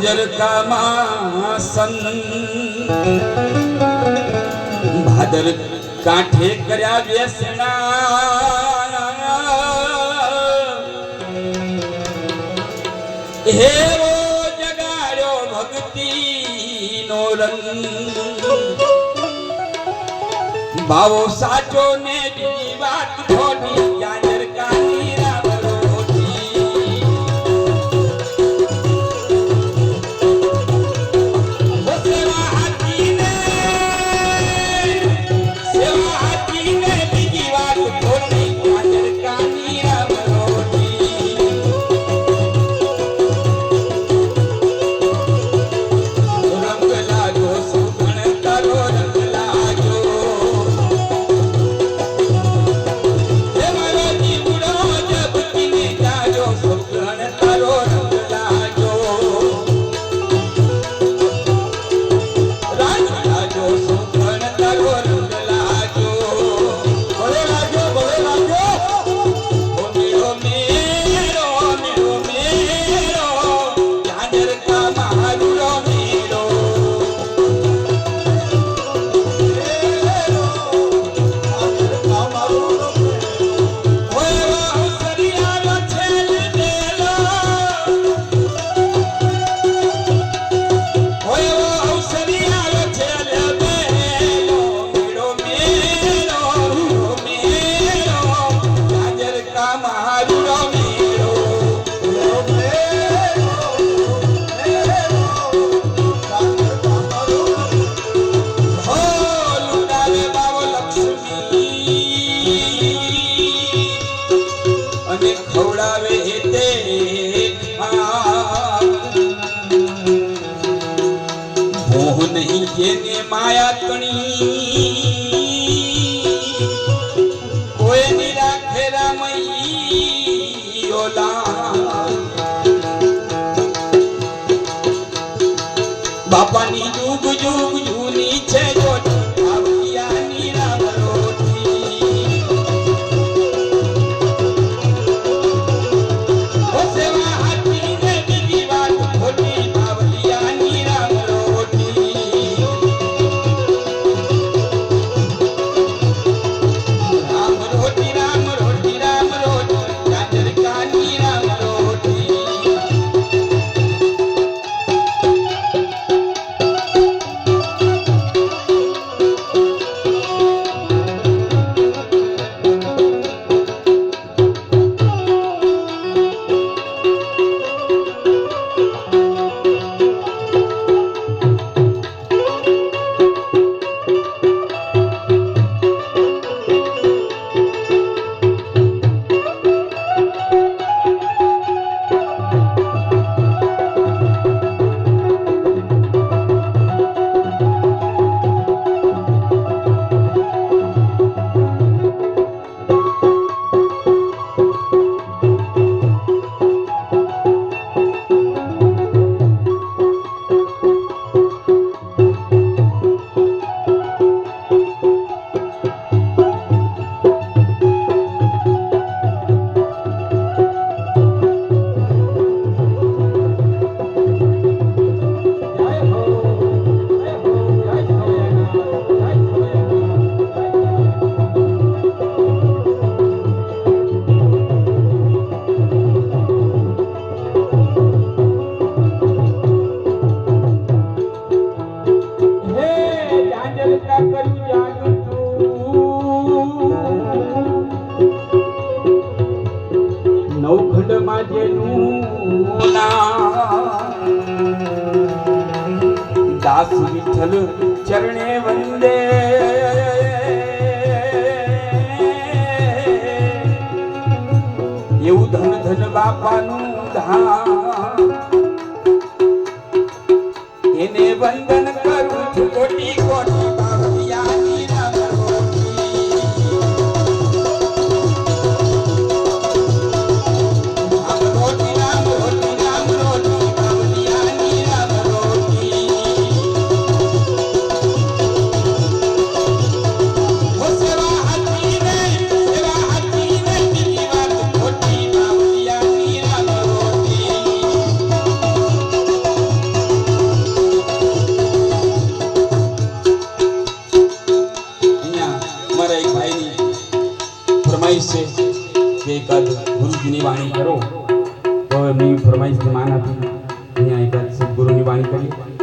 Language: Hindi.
झांझर का मासन भादर कांठे कर्या व्यसना हेरो जगाड़ो भक्ति नो रंग भावो साचो ने बीजी बात खोटी झांझर का नीरा माया तणी कोई निराखे रामई ओला बापानी जुग जुग जूनी छे जोटी आवलियानी राम रोटी ओ सेवा हाथी ने बीजी बात खोटी आवलियानी राम रोटी नवखंड माझे दास विठ्ठल चरणे वंदे येऊ धन धन बापानु धाम एने वंदन करू છું કોટી કોટી બાવલિયાની રામ ફરમાઈશ છે કે એકાદ ગુરુજીની વાણી કરો. તો એમની ફરમાઈશની માન આપી અહીંયા એકાદ સદગુરુની વાણી કરીએ.